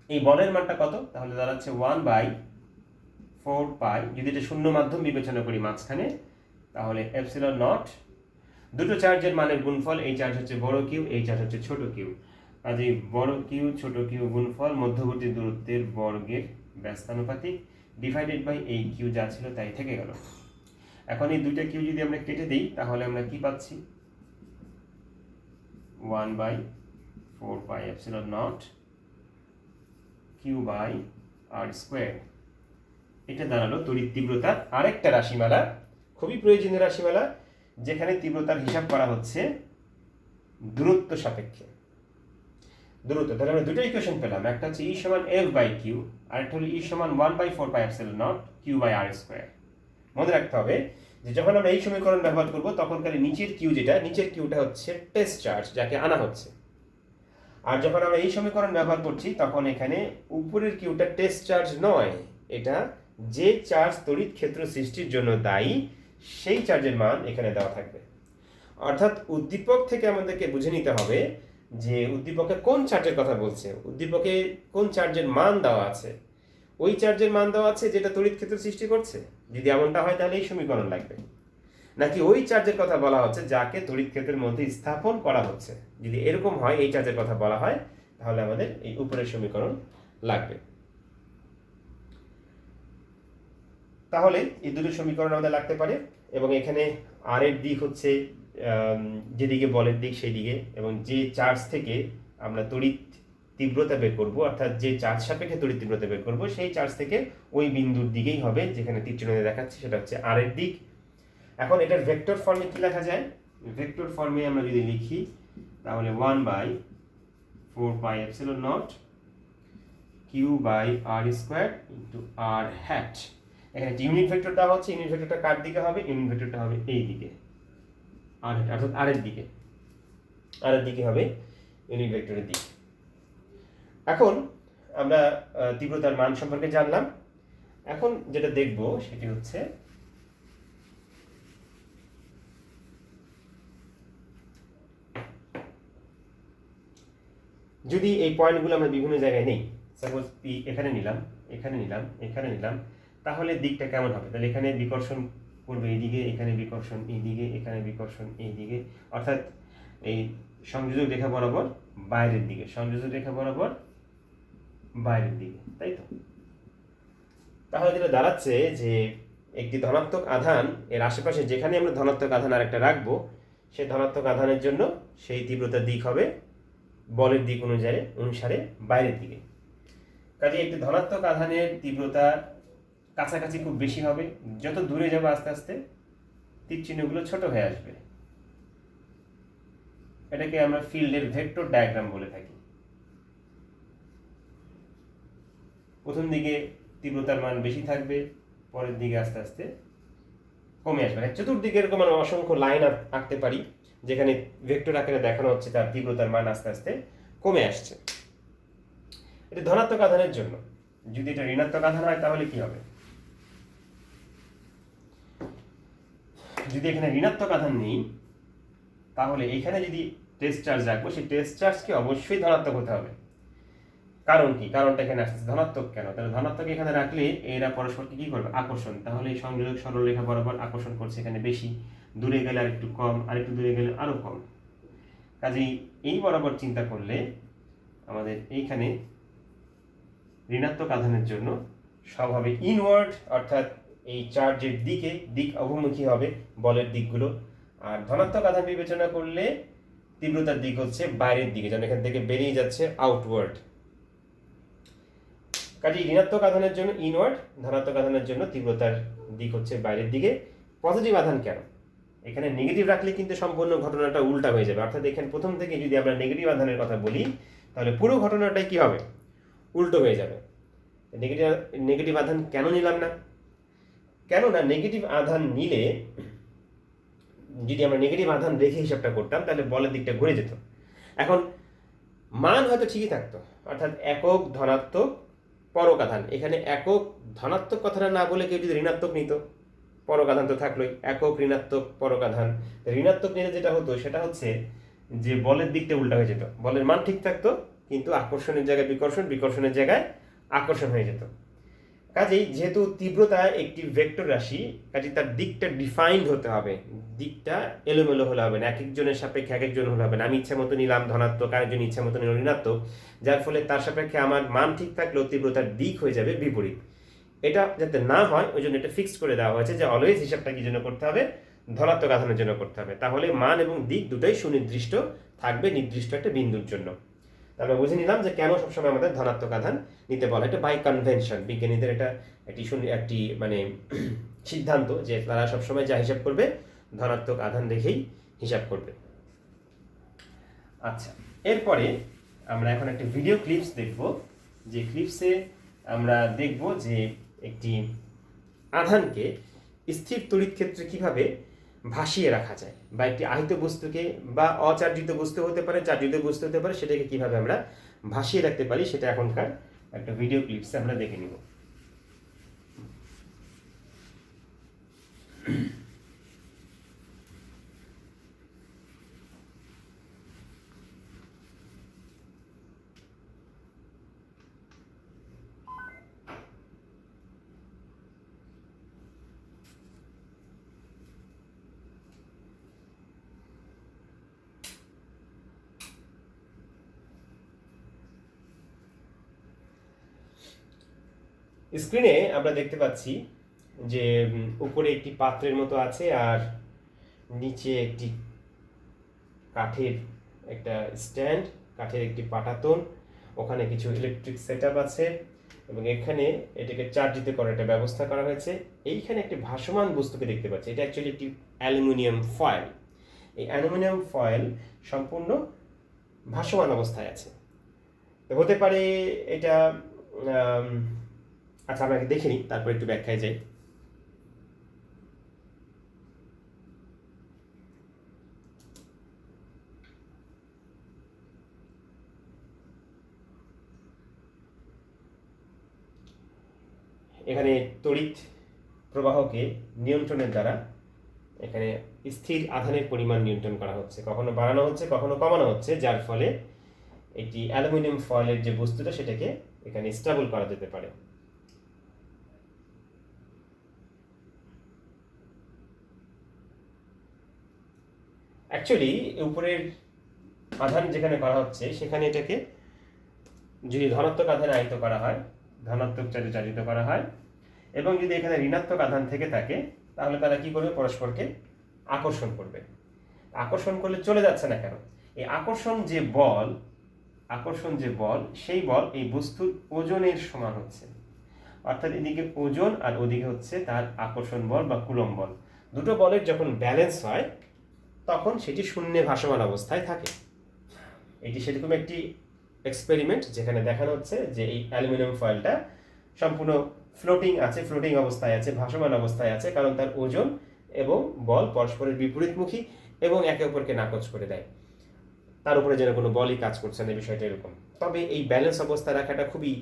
[SPEAKER 1] এই বলের মানটা কত, তাহলে দাঁড়াচ্ছে 1/4 পাই। যদি এটা শূন্য মাধ্যম বিবেচনা করি মাঝখানে, তাহলে এপসিলন নট, দুটো চার্জের মানের গুণফল। এই চার্জ হচ্ছে বড় কিউ, এই চার্জ হচ্ছে ছোট কিউ। কাজে বড় কিউ ছোট কিউ গুণফল মধ্যবর্তী দূরত্বের বর্গের ব্যস্তানুপাতিক ডিভাইডেড বাই এই কিউ যা ছিল তাই থেকে গেল। এখন এই দুইটা কিউ যদি আমরা কেটে দিই তাহলে আমরা কি পাচ্ছি, 1/4 pi epsilon naught q by r square. এটা দাঁড়ালো তড়িৎ তীব্রতার আরেকটা রাশিমালা, খুবই প্রয়োজনীয় রাশিমালা, যেখানে তীব্রতার হিসাব করা হচ্ছে দূরত্ব সাপেক্ষে। দূরত্ব, তাহলে আমরা দুটো ইকুয়েশন পেলাম, একটা হচ্ছে ই সমান এফ বাই কিউ, আর একটা হলো ই সমান 1/4 pi epsilon naught q by r square. মনে রাখতে হবে যে যখন আমরা এই সমীকরণ ব্যবহার করব তখনকার নিচের কিউ, যেটা নিচের কিউটা হচ্ছে টেস্ট চার্জ যাকে আনা হচ্ছে, আর যখন আমরা এই সমীকরণ ব্যবহার করছি তখন এখানে উপরের কিউটা টেস্ট চার্জ নয়, এটা যে চার্জ তড়িৎ ক্ষেত্র সৃষ্টির জন্য দায়ী সেই চার্জের মান এখানে দেওয়া থাকবে। অর্থাৎ উদ্দীপক থেকে আমাদেরকে বুঝে নিতে হবে যে উদ্দীপকে কোন চার্জের কথা বলছে, উদ্দীপকে কোন চার্জের মান দেওয়া আছে, ওই চার্জের মান দেওয়া আছে যেটা তড়িৎ ক্ষেত্র সৃষ্টি করছে। যদি এমনটা হয় তাহলে এই সমীকরণ লাগবে, নাকি ওই চার্জের কথা বলা হচ্ছে যাকে তড়িৎ ক্ষেত্রের মধ্যে স্থাপন করা হচ্ছে। যদি এরকম হয়, এই চার্জের কথা বলা হয়, তাহলে আমাদের এই উপরের সমীকরণ লাগবে। তাহলে এই দুটো সমীকরণ আমাদের লাগতে পারে, এবং এখানে আর এর দিক হচ্ছে যেদিকে বলের দিক সেই দিকে, এবং যে চার্জ থেকে আমরা তড়িৎ তীব্রতা বের করব, অর্থাৎ যে চার্জ সাপেক্ষে তড়িৎ তীব্রতা বের করব সেই চার্জ থেকে ওই বিন্দুর দিকেই হবে যেখানে তীরচিহ্নে দেখাচ্ছি, সেটা হচ্ছে আর এর দিক। এখন এটার ভেক্টর ফর্মে কি লেখা যায়, ভেক্টর ফর্মে আমরা যদি লিখি তাহলে 1/4 pi epsilon naught q by r square into r hat. এখানে ইউনিট ভেক্টর দেওয়া হচ্ছে, ইউনিট ভেক্টরটা কার দিকে হবে, ইউনিট ভেক্টরটা হবে এই দিকে, আর অর্থাৎ আর এর দিকে, আর এর দিকে হবে ইউনিট ভেক্টরের দিক। এখন আমরা তীব্রতার মান সম্পর্কে জানলাম। এখন যেটা দেখব সেটি হচ্ছে যদি এই পয়েন্টগুলো আমরা বিভিন্ন জায়গায় নেই, সাপোজ পি এখানে নিলাম, এখানে নিলাম, এখানে নিলাম, তাহলে দিকটা কেমন হবে? তাহলে এখানে বিকর্ষণ করবে এইদিকে, এখানে বিকর্ষণ এইদিকে, এখানে বিকর্ষণ এইদিকে, অর্থাৎ এই সংযোজক রেখা বরাবর বাইরের দিকে, সংযোজক রেখা বরাবর বাইরের দিকে, তাই তো? তাহলে যেটা দাঁড়াচ্ছে যে একটি ধনাত্মক আধান এর আশেপাশে যেখানে আমরা ধনাত্মক আধান আরেকটা রাখবো, সেই ধনাত্মক আধানের জন্য সেই তীব্রতার দিক হবে বলের দিক অনুসারে বাইরের দিকে। কাজে একটি ধনাত্মক আধানের তীব্রতা কাছাকাছি খুব বেশি হবে, যত দূরে যাবে আস্তে আস্তে তীর চিহ্নগুলো ছোট হয়ে আসবে। এটাকে আমরা ফিল্ডের ভেক্টর ডায়াগ্রাম বলে থাকি। প্রথম দিকে তীব্রতার মান বেশি থাকবে, পরের দিকে আস্তে আস্তে কমে আসবে। চতুর্দিকে এরকম আমরা অসংখ্য লাইন আঁকতে পারি যেখানে ভেক্টর আকারে দেখানো হচ্ছে তার তীব্রতার মান আস্তে আস্তে কমে আসছে। এটা ধনাত্মক আধানের জন্য। যদি এটা ঋণাত্মক আধান হয় তাহলে কি হবে? যদি এখানে ঋণাত্মক আধান নেই তাহলে এখানে যদি টেস্ট চার্জ রাখবো, সেই টেস্ট চার্জকে অবশ্যই ধনাত্মক হতে হবে। কারণ কি? কারণটা এখানে আসছে ধনাত্মক কেন? তাহলে ধনাত্মক এখানে রাখলে এরা পরস্পরকে কি করবে? আকর্ষণ। তাহলে এই সংযোজক সরলরেখা বরাবর আকর্ষণ করছে এখানে বেশি, দূরে গেলে আরেকটু কম, আরেকটু দূরে গেলে আরো কম। কাজেই এই বরাবর চিন্তা করলে আমাদের এইখানে ঋণাত্মক আধানের জন্য সব হবে ইনওয়ার্ড, অর্থাৎ এই চার্জের দিক অভিমুখী হবে বলের দিকগুলো। আর ধনাত্মক আধান বিবেচনা করলে তীব্রতার দিক হচ্ছে বাইরের দিকে, যেন এখান থেকে বেরিয়ে যাচ্ছে আউটওয়ার্ড। কাজেই ঋণাত্মক আধানের জন্য ইনওয়ার্ড, ধনাত্মক আধানের জন্য তীব্রতার দিক হচ্ছে বাইরের দিকে। পজিটিভ আধান কেন? এখানে নেগেটিভ রাখলে কিন্তু সম্পূর্ণ ঘটনাটা উল্টা হয়ে যাবে। অর্থাৎ এখানে প্রথম থেকে যদি আমরা নেগেটিভ আধানের কথা বলি তাহলে পুরো ঘটনাটাই কি হবে? উল্টো হয়ে যাবে। নেগেটিভ আধান কেন নিলাম না? কেননা নেগেটিভ আধান নিলে যদি আমরা নেগেটিভ আধান রেখে হিসাবটা করতাম তাহলে বলের দিকটা ঘুরে যেত। এখন মান হয়তো ঠিকই থাকতো, অর্থাৎ একক ধনাত্মক পরক আধান। এখানে একক ধনাত্মক কথাটা না বলে কেউ যদি ঋণাত্মক নিত, পরক আধান তো থাকলোই, একক ঋণাত্মক পরক আধান। ঋণাত্মক নিলে যেটা হতো সেটা হচ্ছে যে বলের দিকটা উল্টা হয়ে যেত। বলের মান ঠিক থাকতো কিন্তু আকর্ষণের জায়গায় বিকর্ষণ, বিকর্ষণের জায়গায় আকর্ষণ হয়ে যেত। কাজেই যেহেতু তীব্রতা একটি ভেক্টর রাশি, কাজেই তার দিকটা ডিফাইন্ড হতে হবে, দিকটা এলোমেলো হলে হবে না, এক একজনের সাপেক্ষে এক একজন হলে হবে না। আমি ইচ্ছা মতো নিলাম ধনাত্মক, আরেকজন ইচ্ছা মতো নিল ঋণাত্মক, যার ফলে তার সাপেক্ষে আমার মান ঠিক থাকলেও তীব্রতার দিক হয়ে যাবে বিপরীত। এটা যাতে না হয় ওই জন্য এটা ফিক্সড করে দেওয়া হয়েছে যে অলওয়েজ হিসাবটা কি জন্য করতে হবে? ধনাত্মক আধানের জন্য করতে হবে। তাহলে মান এবং দিক দুটোই সুনির্দিষ্ট থাকবে নির্দিষ্ট একটা বিন্দুর জন্য। আমরা বুঝে নিলাম যে কেন সবসময় আমাদের ধনাত্মক আধান নিতে বলা। এটা বাই কনভেনশন, বিজ্ঞানীদের এটা একটি মানে সিদ্ধান্ত যে তারা সবসময় যা হিসাব করবে ধনাত্মক আধান রেখেই হিসাব করবে। আচ্ছা, এরপরে আমরা এখন একটা ভিডিও ক্লিপস দেখব, যে ক্লিপসে আমরা দেখব যে একটি আধানকে স্থির তড়িৎ ক্ষেত্রে কিভাবে ভাসিয়ে রাখা যায়, বা একটি আহিত বস্তুকে, বা অচার্জিত বস্তু হতে পারে, চার্জিত বস্তু হতে পারে, সেটাকে কিভাবে আমরা ভাসিয়ে রাখতে পারি সেটা এখনকার একটা ভিডিও ক্লিপসে আমরা দেখে নিব। স্ক্রিনে আমরা দেখতে পাচ্ছি যে উপরে একটি পাত্রের মতো আছে আর নিচে একটি কাঠের একটা স্ট্যান্ড, কাঠের একটি পাটাতন, ওখানে কিছু ইলেকট্রিক সেটআপ আছে এবং এখানে এটাকে চার্জিত করার একটা ব্যবস্থা করা হয়েছে। এইখানে একটি ভাসমান বস্তুকে দেখতে পাচ্ছি, এটা অ্যাকচুয়ালি একটি অ্যালুমিনিয়াম ফয়েল। এই অ্যালুমিনিয়াম ফয়েল সম্পূর্ণ ভাসমান অবস্থায় আছে। হতে পারে এটা আচ্ছা আমরা দেখে নিই, তারপর একটু ব্যাখ্যায় যাই। এখানে তড়িৎ প্রবাহকে নিয়ন্ত্রণের দ্বারা এখানে স্থির আধানের পরিমাণ নিয়ন্ত্রণ করা হচ্ছে, কখনো বাড়ানো হচ্ছে কখনো কমানো হচ্ছে, যার ফলে একটি অ্যালুমিনিয়াম ফয়েলের যে বস্তুটা সেটাকে এখানে স্টেবল করা যেতে পারে। অ্যাকচুয়ালি উপরের আধান যেখানে করা হচ্ছে সেখানে এটাকে যদি ধনাত্মক আধানে আহিত করা হয়, ধনাত্মক চার্জে চালিত করা হয়, এবং যদি এখানে ঋণাত্মক আধান থেকে থাকে তাহলে তারা কি করবে, পরস্পরকে আকর্ষণ করবে। আকর্ষণ করলে চলে যাচ্ছে না কেন? এই আকর্ষণ যে বল সেই বল এই বস্তুর ওজনের সমান হচ্ছে, অর্থাৎ এদিকে ওজন আর ওদিকে হচ্ছে তার আকর্ষণ বল বা কুলম্ব বল। দুটো বলের যখন ব্যালেন্স হয় তখন সেটি শূন্যে ভাসমান অবস্থায় থাকে। এটি সেরকম একটি এক্সপেরিমেন্ট যেখানে দেখানো হচ্ছে যে এই অ্যালুমিনিয়াম ফয়েলটা সম্পূর্ণ ফ্লোটিং অবস্থায় আছে, ভাসমান অবস্থায় আছে, কারণ তার ওজন এবং বল পরস্পরের বিপরীতমুখী এবং একে অপরকে নাকচ করে দেয়। তার উপরে যেন কোনো বলই কাজ করছে না, বিষয়টা এরকম। তবে এই ব্যালেন্স অবস্থা রাখাটা খুবই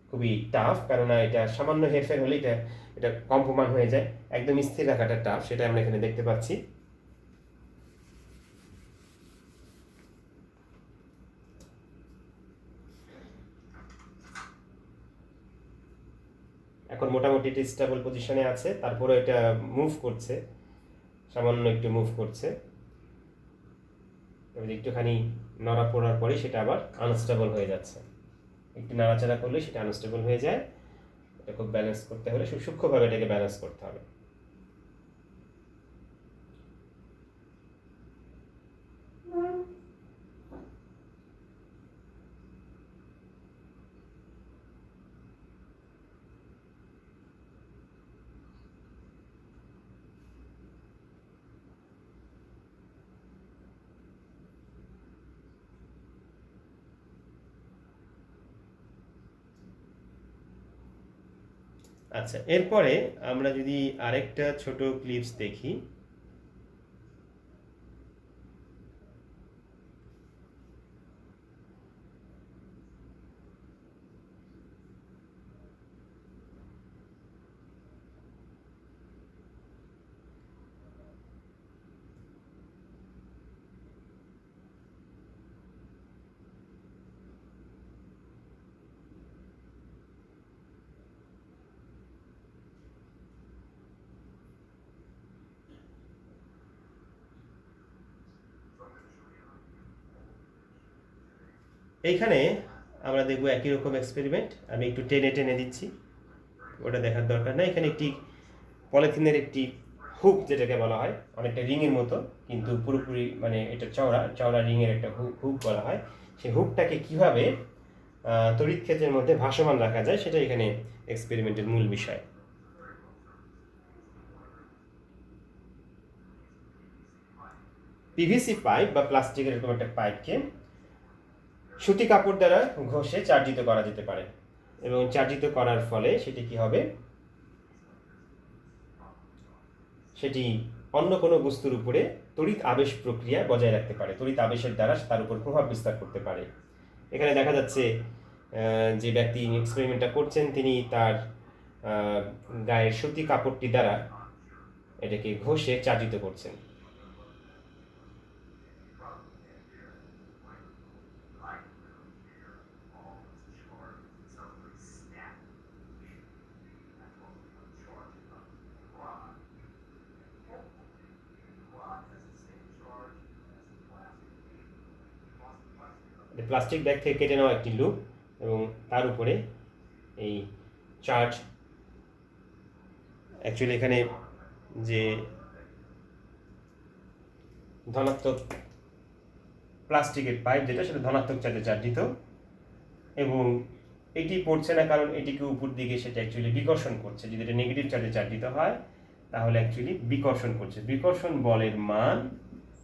[SPEAKER 1] খুবই টাফ, কেননা এটা সামান্য হেরফের হলে এটা কম্পমান হয়ে যায়। একদম স্থির রাখাটা টাফ, সেটা আমরা এখানে দেখতে পাচ্ছি। এখন মোটামুটি এটা স্টেবল পজিশনে আছে, তারপরে এটা মুভ করছে, সামান্য একটু মুভ করছে, একটুখানি নড়া পড়ার পরে সেটা আবার আনস্টেবল হয়ে যাচ্ছে। একটু নাড়াচাড়া করলে সেটা আনস্টেবল হয়ে যায়। এটা খুব ব্যালেন্স করতে হলে সূক্ষ্মভাবে এটাকে ব্যালেন্স করতে হবে। আচ্ছা, এরপরে আমরা যদি আরেকটা ছোট ক্লিপস দেখি। এইখানে আমরা দেখব একই রকম এক্সপেরিমেন্ট। আমি একটু টেনে টেনে দিচ্ছি, ওটা দেখার দরকার নাই। এখানে একটি পলিথিনের একটি হুক, যেটাকে বলা হয় অনেকটা রিংয়ের মতো, কিন্তু পুরোপুরি মানে এটা চওড়া রিংয়ের একটা হুক বলা হয়। সেই হুকটাকে কিভাবে তড়িৎ ক্ষেত্রের মধ্যে ভাসমান রাখা যায় সেটা এখানে এক্সপেরিমেন্টের মূল বিষয়। পিভিসি পাইপ বা প্লাস্টিকের এরকম একটা পাইপকে সুতি কাপড় দ্বারা ঘষে চার্জিত করা যেতে পারে, এবং চার্জিত করার ফলে সেটি কি হবে, সেটি অন্য কোনো বস্তুর উপরে তড়িৎ আবেশ প্রক্রিয়া বজায় রাখতে পারে, তড়িৎ আবেশের দ্বারা তার উপর প্রভাব বিস্তার করতে পারে। এখানে দেখা যাচ্ছে যে ব্যক্তি এক্সপেরিমেন্টটা করছেন তিনি তার গায়ের সুতি কাপড়টি দ্বারা এটাকে ঘষে চার্জিত করছেন। প্লাস্টিক ব্যাগ থেকে কেটে নেওয়া একটি লুপ, এবং তার উপরে এই চার্জ। অ্যাকচুয়ালি এখানে যে ধনাত্মক প্লাস্টিকের পাইপ যেটা, সেটা ধনাত্মক চার্জে চার্জিত, এবং এটি পড়ছে না কারণ এটিকে উপর দিকে সেটা অ্যাকচুয়ালি বিকর্ষণ করছে। যদি এটা নেগেটিভ চার্জে চার্জিত হয় তাহলে অ্যাকচুয়ালি বিকর্ষণ করছে। বিকর্ষণ বলের মান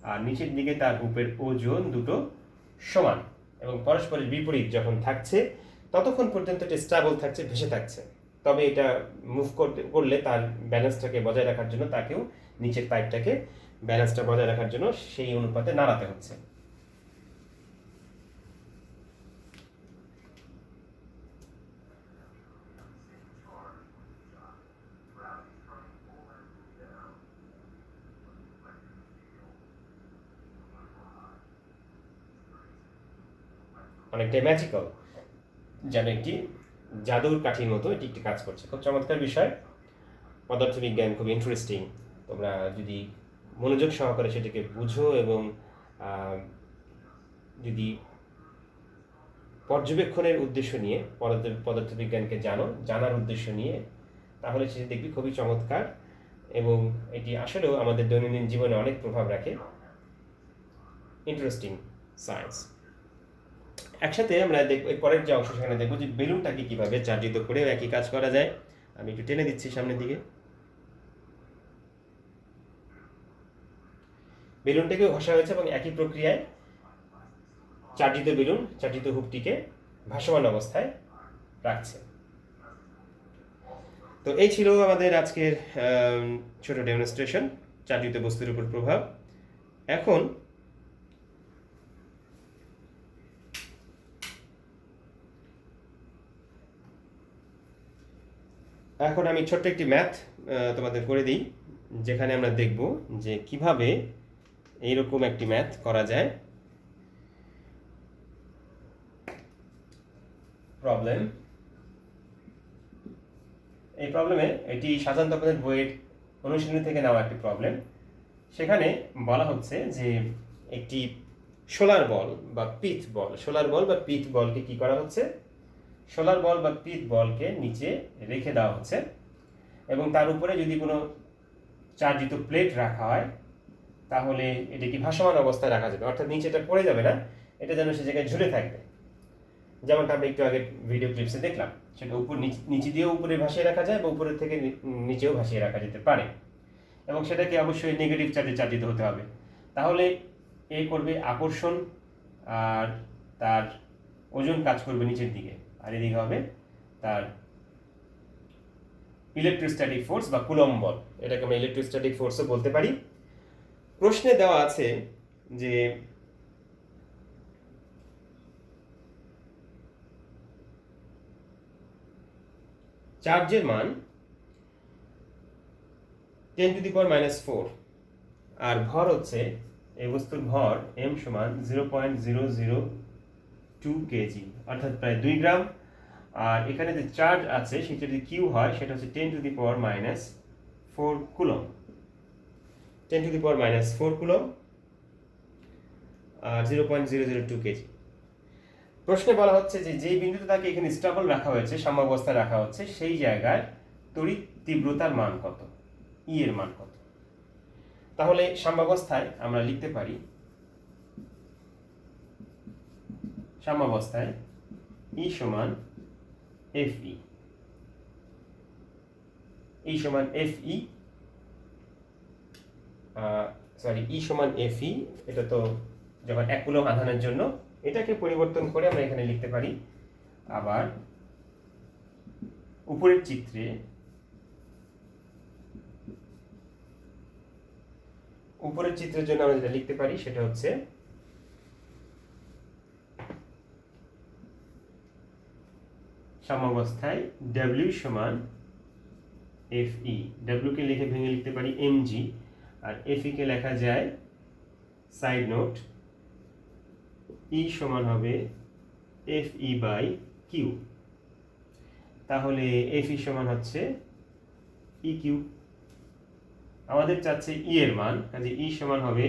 [SPEAKER 1] আর নিচের দিকে তার উপরের ওজন দুটো সমান এবং পরস্পরের বিপরীত যখন থাকছে ততক্ষণ পর্যন্ত এটা স্টেবল থাকছে, ভেসে থাকছে। তবে এটা মুভ করলে তার ব্যালেন্সটাকে বজায় রাখার জন্য তাকেও নিচের পাইপটাকে ব্যালেন্সটা বজায় রাখার জন্য সেই অনুপাতে নাড়াতে হচ্ছে। অনেকটাই ম্যাজিক্যাল, যেন একটি জাদুর কাঠির মতো এটি একটি কাজ করছে। খুব চমৎকার বিষয়। পদার্থবিজ্ঞান খুব ইন্টারেস্টিং। তোমরা যদি মনোযোগ সহকারে সেটাকে বুঝো এবং যদি পর্যবেক্ষণের উদ্দেশ্য নিয়ে পদার্থবিজ্ঞানকে জানার উদ্দেশ্য নিয়ে, তাহলে সেটা দেখবি খুবই চমৎকার এবং এটি আসলেও আমাদের দৈনন্দিন জীবনে অনেক প্রভাব রাখে। Interesting science. একসাথে আমরা দেখব পরের যে অংশ, সেখানে দেখবো যে বেলুনটাকে কীভাবে চার্জিত করেও একই কাজ করা যায়। আমি একটু টেনে দিচ্ছি সামনের দিকে। বেলুনটাকেও ঘষা হয়েছে এবং একই প্রক্রিয়ায় চার্জিত হুকটিকে ভাসমান অবস্থায় রাখছে। তো এই ছিল আমাদের আজকের ছোট ডেমনস্ট্রেশন, চার্জিত বস্তুর উপর প্রভাব। এখন আমি ছোট্ট একটি ম্যাথ তোমাদের করে দিই, যেখানে আমরা দেখব যে কিভাবে এইরকম একটি ম্যাথ করা যায়। প্রবলেম, এই প্রবলেমে এটি সাধারণত আপনাদের বইয়ের অনুশীলনী থেকে নেওয়া একটি প্রবলেম। সেখানে বলা হচ্ছে যে একটি সোলার বল বা পিথ বলকে কি করা হচ্ছে, সোলার বল বা পিথ বলকে নিচে রেখে দেওয়া হচ্ছে এবং তার উপরে যদি কোনো চার্জিত প্লেট রাখা হয় তাহলে এটাকে ভাসমান অবস্থায় রাখা যাবে, অর্থাৎ নিচে এটা পড়ে যাবে না, এটা যেন সে জায়গায় ঝুলে থাকবে। যেমনটা আমরা একটু আগে ভিডিও ক্লিপসে দেখলাম, সেটা নিচে দিয়েও উপরে ভাসিয়ে রাখা যায় বা উপরের থেকে নিচেও ভাসিয়ে রাখা যেতে পারে এবং সেটাকে অবশ্যই নেগেটিভ চার্জে চার্জিত হতে হবে। তাহলে এ করবে আকর্ষণ আর তার ওজন কাজ করবে নিচের দিকে, আর এদিকে হবে তার ইলেকট্রোস্ট্যাটিক ফোর্স বা কুলম্ব বল। এটাকে আমরা ইলেকট্রোস্ট্যাটিক ফোর্সও বলতে পারি। প্রশ্নে দেওয়া আছে যে চার্জের মান 10⁻⁴ আর ভর হচ্ছে, এই বস্তুর ভর m সমান 0.002 কেজি, অর্থাৎ প্রায় 2 গ্রাম। আর এখানে যে চার্জ আছে সেটা যদি কিউ হয় সেটা হচ্ছে 10⁻⁴ কুলম, 10⁻⁴ কুলম আর 0.002 কেজি। প্রশ্নে বলা হচ্ছে যে যেই বিন্দুতে তাকে এখানে স্টেবল রাখা হয়েছে, সাম্যাবস্থায় রাখা হচ্ছে, সেই জায়গায় তড়িৎ তীব্রতার মান কত, ই এর মান কত। তাহলে সাম্যাবস্থায় আমরা লিখতে পারি, সাম্যাবস্থায় ই সমান এফই, ই সমান এফই, ই সমান এফই, এটা তো যখন 1 কুলম আধানের জন্য। এটাকে পরিবর্তন করে আমরা এখানে লিখতে পারি, আবার উপরের চিত্রের জন্য আমরা যেটা লিখতে পারি সেটা হচ্ছে সাম্যাবস্থায় W সমান FE, W কে ভেঙে লিখতে পারি mg, আর FE কে লেখা যায় সাইড নোট E সমান হবে FE/Q। তাহলে FE সমান হচ্ছে EQ। আমাদের চাচ্ছে E এর মান, কাজে E সমান হবে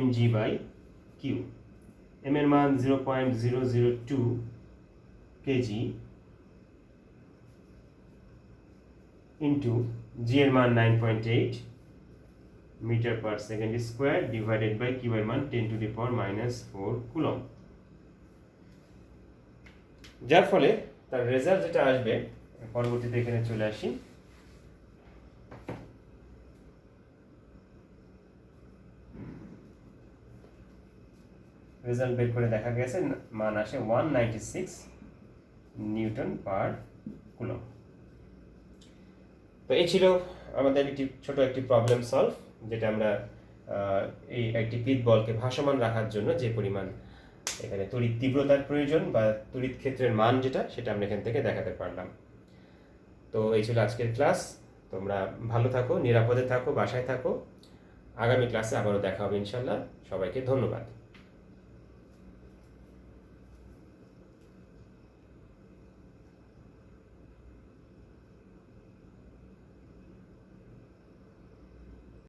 [SPEAKER 1] mg/Q। m এর মান 0.002 কেজি ইন্টু g এর মান 9.8 metre per second square divided by q এর মান 10⁻⁴ কুলম। যার ফলে তার রেজাল্ট যেটা আসবে, পরবর্তীতে এখানে চলে আসি, রেজাল্ট বের করে দেখা গেছে মান আসে 196 নিউটন পার কুলম। তো এই ছিল আমাদের ছোট একটি প্রবলেম সলভ, যেটা আমরা এই একটি পিথ বলকে ভাসমান রাখার জন্য যে পরিমাণ এখানে তড়িৎ তীব্রতার প্রয়োজন বা তড়িৎ ক্ষেত্রের মান সেটা আমরা এখান থেকে দেখাতে পারলাম। তো এই ছিল আজকের ক্লাস। তোমরা ভালো থাকো, নিরাপদে থাকো, বাসায় থাকো। আগামী ক্লাসে আবারও দেখা হবে ইনশাল্লাহ। সবাইকে ধন্যবাদ।